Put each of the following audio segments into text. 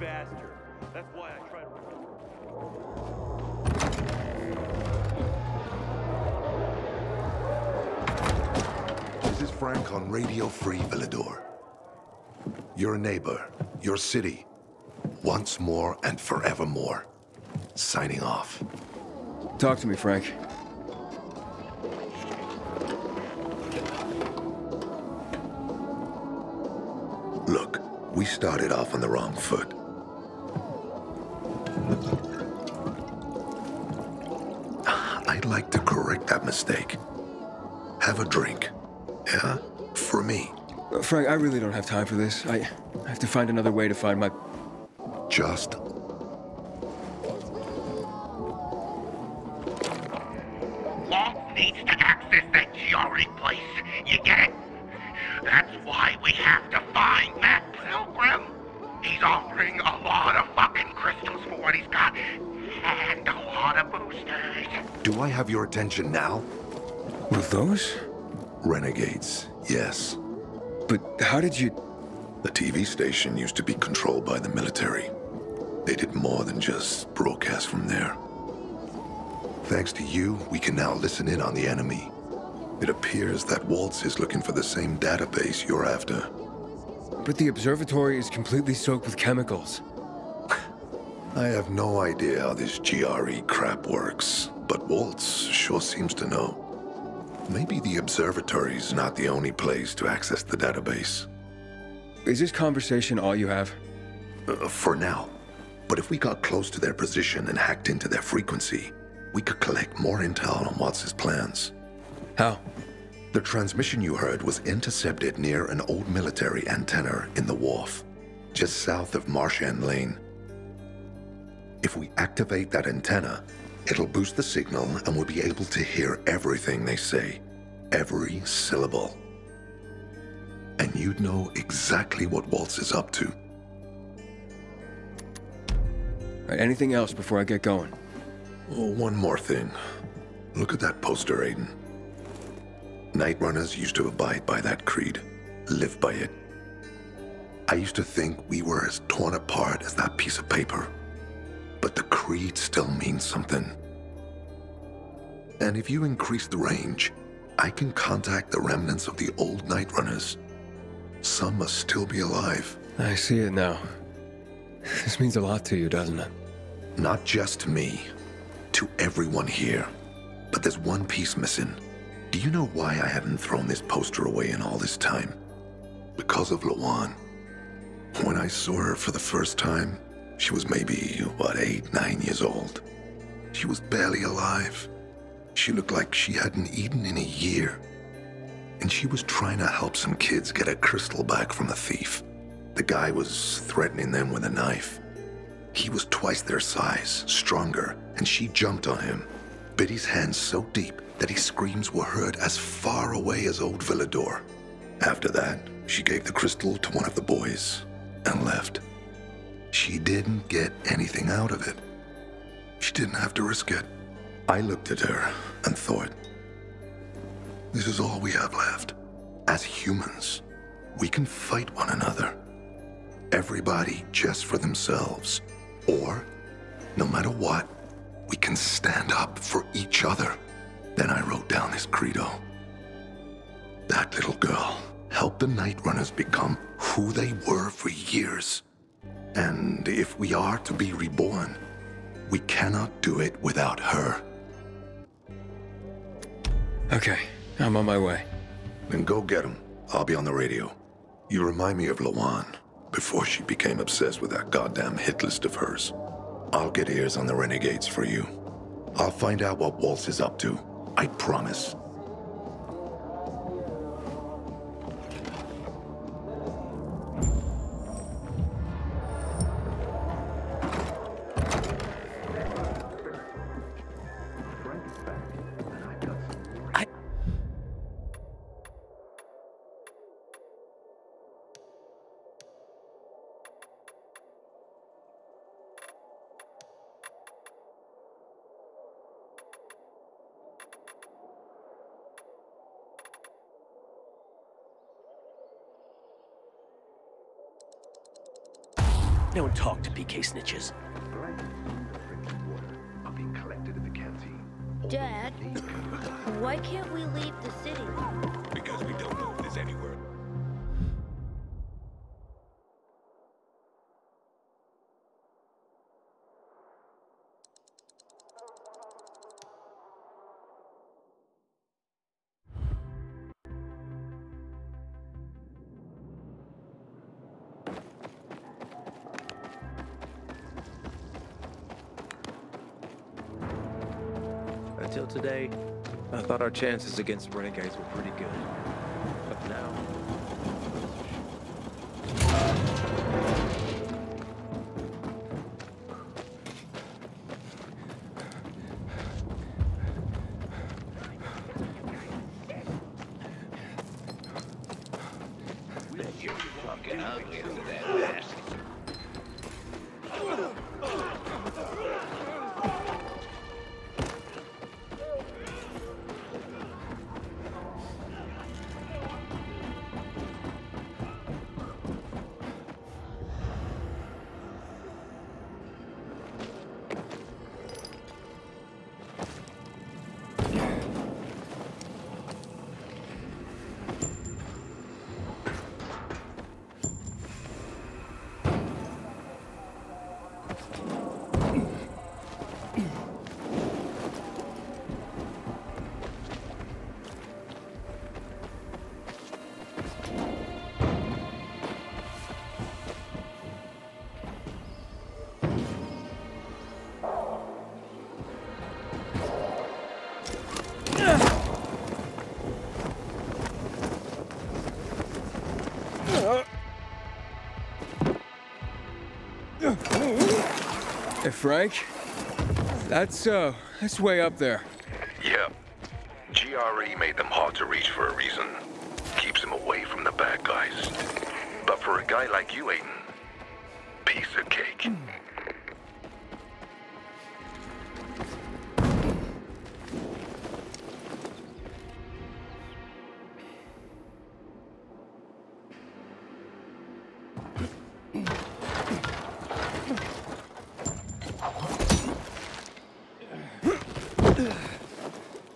faster. That's why I tried. This is Frank on Radio Free Villador. Your neighbor, your city, once more and forevermore. Signing off. Talk to me, Frank. Look, we started off on the wrong foot. I'd like to correct that mistake. Have a drink. Yeah? For me. Frank, I really don't have time for this. I have to find another way to find my... Just... Walt needs to access that GRE place. You get it? That's why we have to find that pilgrim. He's offering a lot of fucking crystals for what he's got. And a lot of boosters. Do I have your attention now? With those? Renegades, yes. But how did you... The TV station used to be controlled by the military. They did more than just broadcast from there. Thanks to you, we can now listen in on the enemy. It appears that Waltz is looking for the same database you're after. But the observatory is completely soaked with chemicals. I have no idea how this GRE crap works, but Waltz sure seems to know. Maybe the observatory's not the only place to access the database. Is this conversation all you have? For now. But if we got close to their position and hacked into their frequency, we could collect more intel on Watts' plans. How? The transmission you heard was intercepted near an old military antenna in the wharf, just south of Marchand Lane. If we activate that antenna, it'll boost the signal and we'll be able to hear everything they say, every syllable. And you'd know exactly what Waltz is up to. Right, anything else before I get going? Oh, one more thing. Look at that poster, Aiden. Night Runners used to abide by that creed, live by it. I used to think we were as torn apart as that piece of paper. But the creed still means something. And if you increase the range, I can contact the remnants of the old Night Runners. Some must still be alive. I see it now. This means a lot to you, doesn't it? Not just to me, to everyone here. But there's one piece missing. Do you know why I hadn't thrown this poster away in all this time? Because of Lawan. When I saw her for the first time, she was maybe, 8, 9 years old. She was barely alive. She looked like she hadn't eaten in a year. And she was trying to help some kids get a crystal back from a thief. The guy was threatening them with a knife. He was twice their size, stronger, and she jumped on him, bit his hand so deep that his screams were heard as far away as Old Villador. After that, she gave the crystal to one of the boys and left. She didn't get anything out of it. She didn't have to risk it. I looked at her and thought, this is all we have left. As humans, we can fight one another. Everybody just for themselves. Or, no matter what, we can stand up for each other. Then I wrote down this credo. That little girl helped the Night Runners become who they were for years. And if we are to be reborn, we cannot do it without her. Okay, I'm on my way. Then go get him. I'll be on the radio. You remind me of Lawan, before she became obsessed with that goddamn hit list of hers. I'll get ears on the renegades for you. I'll find out what Waltz is up to. I promise. Don't talk to PK snitches. Dad, why can't we leave the city? Because we don't know if there's anywhere. Until today, I thought our chances against renegades were pretty good. But now... You're fucking ugly under that mask. Hey, Frank? That's way up there. Yeah. GRE made them hard to reach for a reason. Keeps them away from the bad guys. But for a guy like you, Aiden, piece of cake.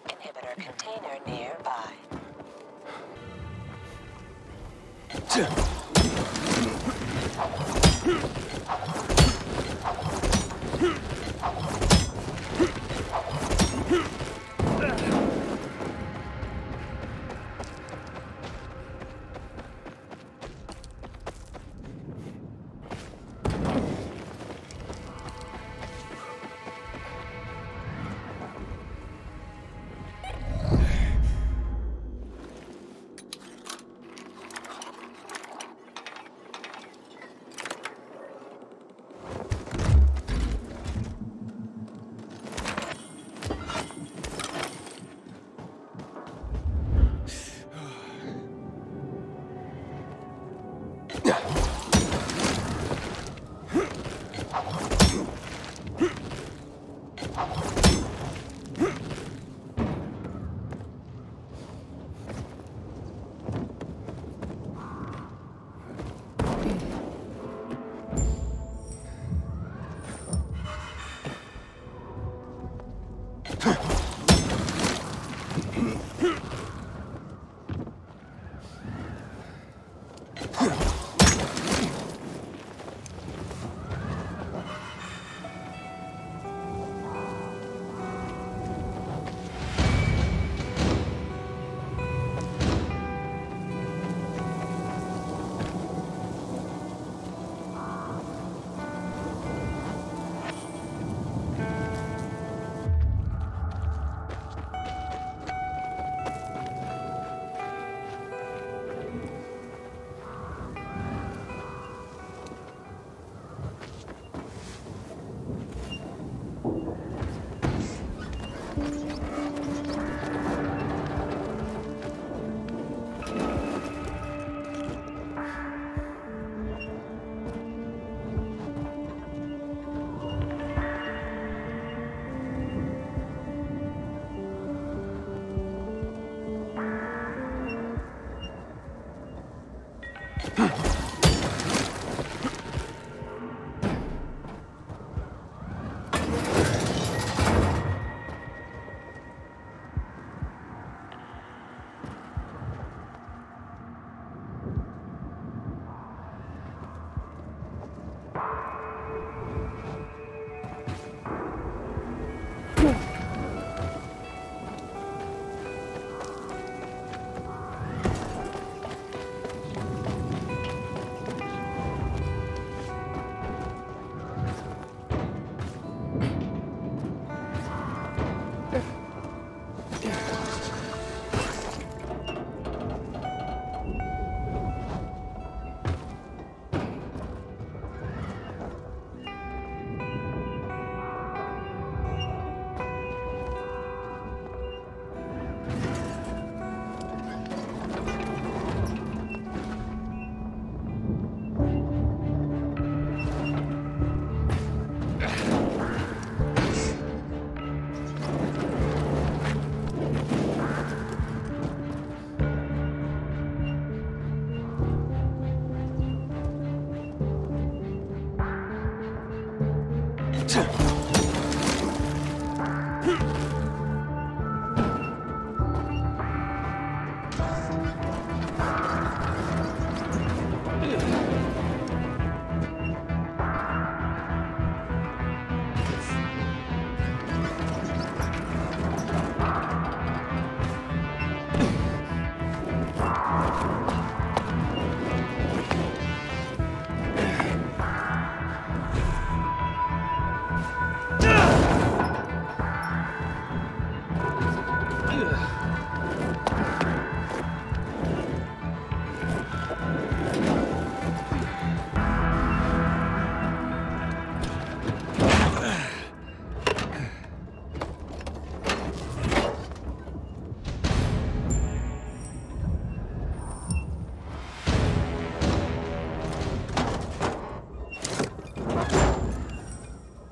Inhibitor container nearby.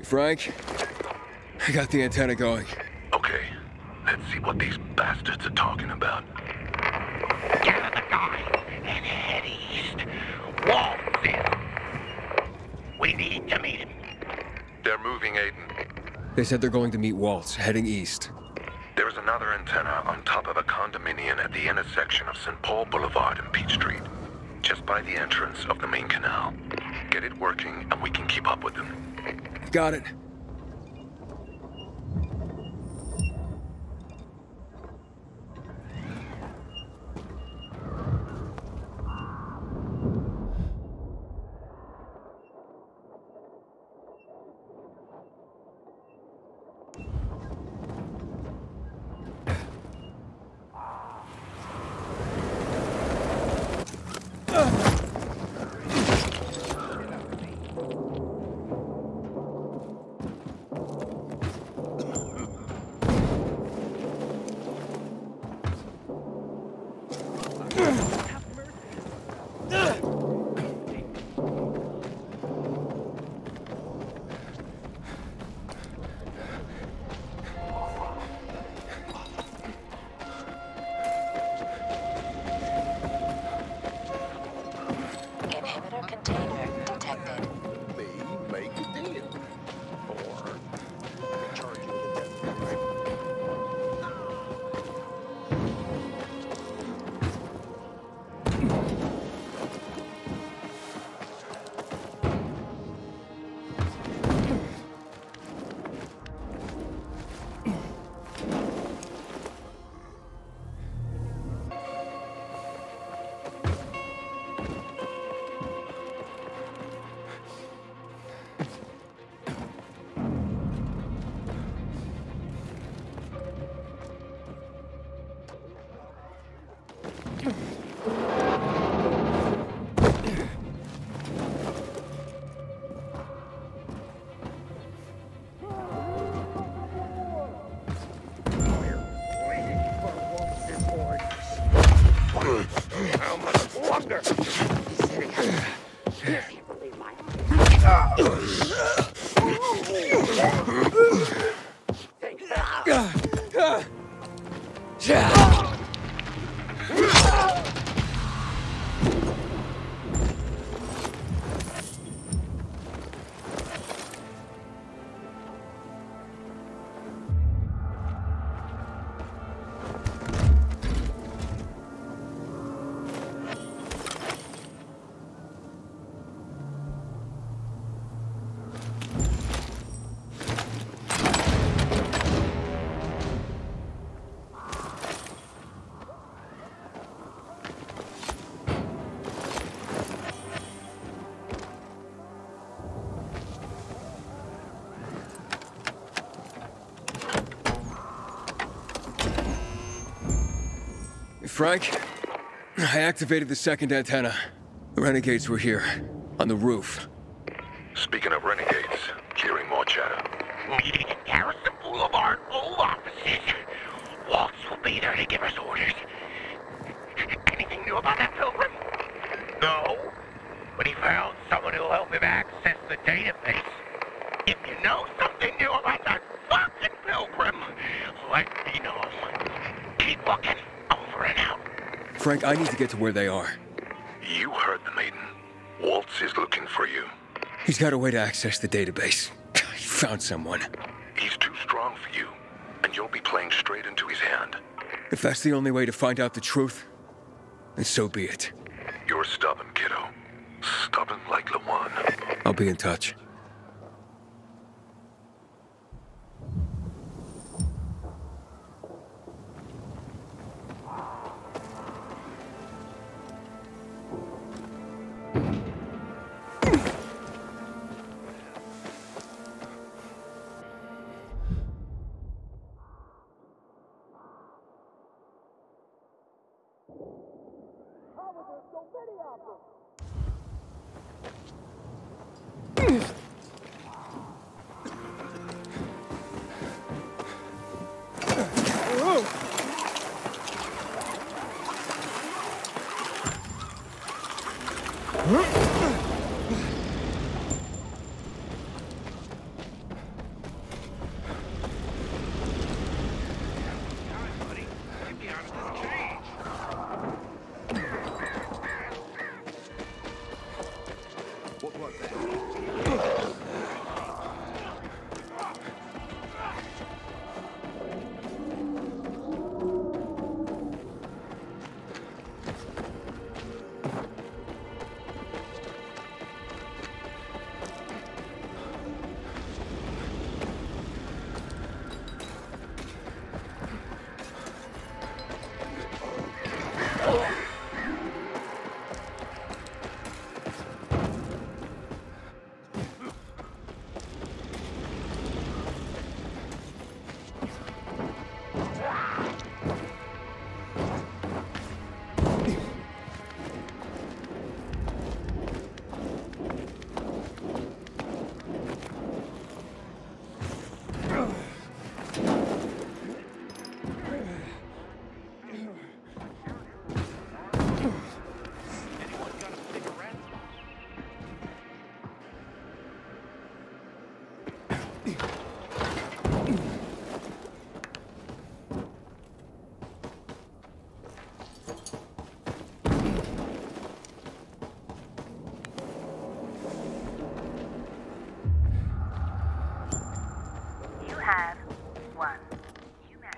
Frank, I got the antenna going. Okay, let's see what these bastards are talking about. Gather the guys and head east. Walt's in. We need to meet him. They're moving, Aiden. They said they're going to meet Waltz, heading east. There's another antenna on top of a condominium at the intersection of St. Paul Boulevard and Peach Street, just by the entrance of the main canal. Get it working and we can keep up with them. Got it. Inhibitor container detected. Make a deal. Or charge you to death. How much longer? Frank, I activated the second antenna. The renegades were here, on the roof. Speaking of renegades, hearing more chatter. Meeting at Garrison Boulevard, old offices. Waltz will be there to give us orders. Anything new about that pilgrim? No, but he found someone who'll help him access the database. If you know something new about that fucking pilgrim, let me know. Keep looking. Over and out. Frank, I need to get to where they are. You heard the maiden. Waltz is looking for you. He's got a way to access the database. He found someone. He's too strong for you, and you'll be playing straight into his hand. If that's the only way to find out the truth, then so be it. You're stubborn, kiddo. Stubborn like Lawan. I'll be in touch. have one human.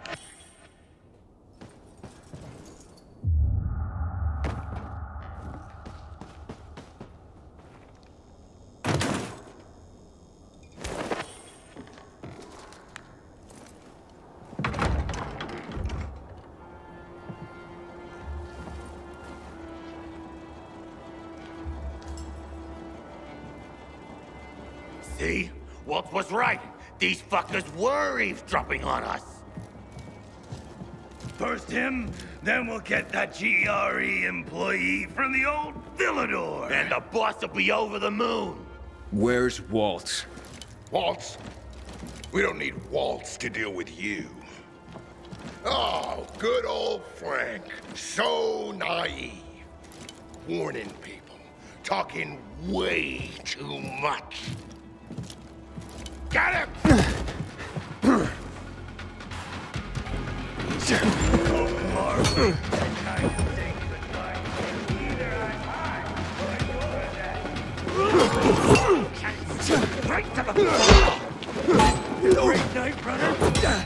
See? Walt was right. These fuckers were eavesdropping on us. First him, then we'll get that GRE employee from the old Villador. And the boss will be over the moon. Where's Walt? Waltz? We don't need Waltz to deal with you. Oh, good old Frank. So naive. Warning people. Talking way too much. Got him! Right to the Great night, brother.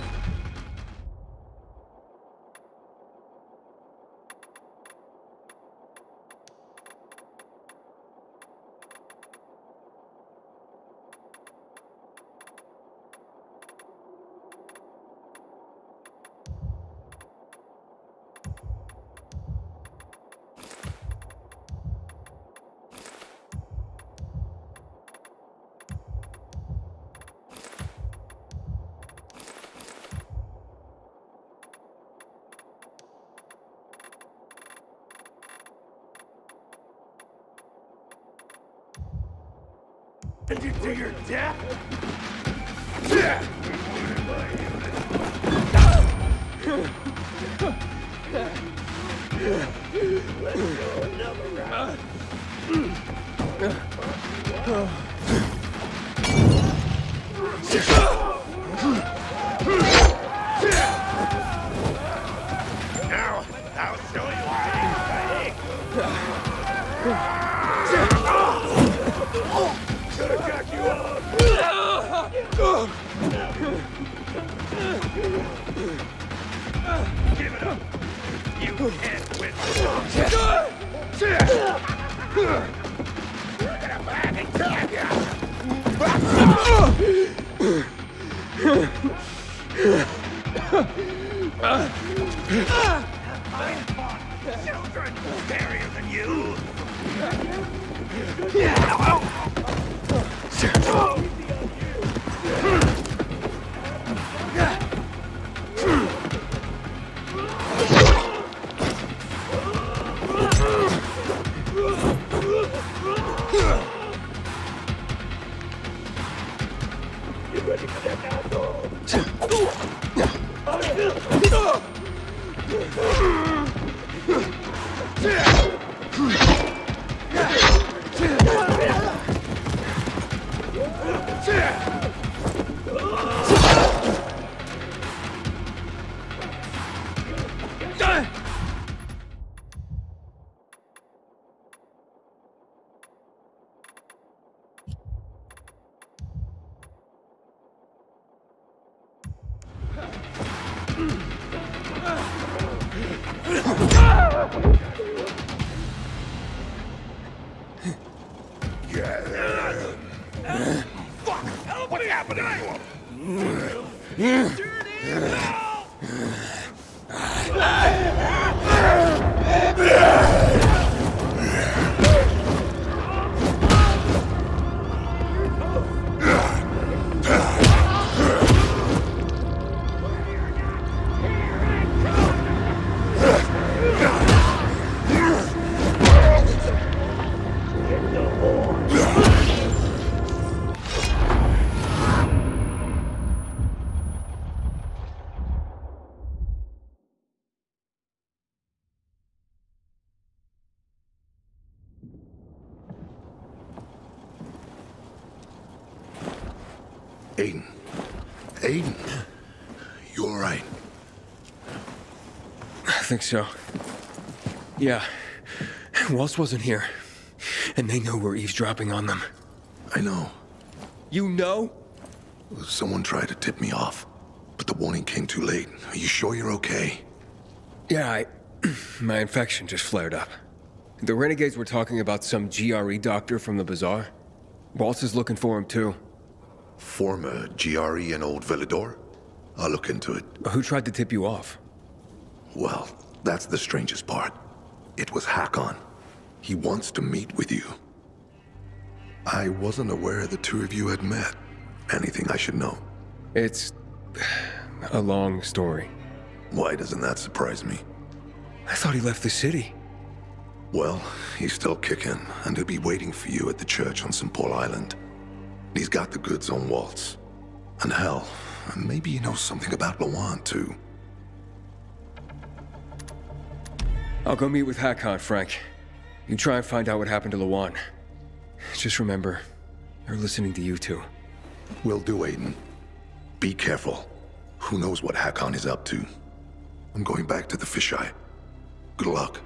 To your death? Now, I'll show you gonna jack you up! Give it up! You can't win! Children scarier than you. What's happening to him? Aiden. Aiden. You all right? I think so. Yeah. Waltz wasn't here. And they know we're eavesdropping on them. I know. You know? Someone tried to tip me off, but the warning came too late. Are you sure you're okay? Yeah, my infection just flared up. The renegades were talking about some GRE doctor from the bazaar. Waltz is looking for him too. Former GRE in Old Villador? I'll look into it. Who tried to tip you off? Well, that's the strangest part. It was Hakon. He wants to meet with you. I wasn't aware the two of you had met. Anything I should know? It's a long story. Why doesn't that surprise me? I thought he left the city. Well, he's still kicking, and he'll be waiting for you at the church on St. Paul Island. He's got the goods on Waltz. And hell, maybe he knows something about Lawan, too. I'll go meet with Hakon, Frank. You try and find out what happened to Lawan. Just remember, they're listening to you two. Will do, Aiden. Be careful. Who knows what Hakon is up to? I'm going back to the fisheye. Good luck.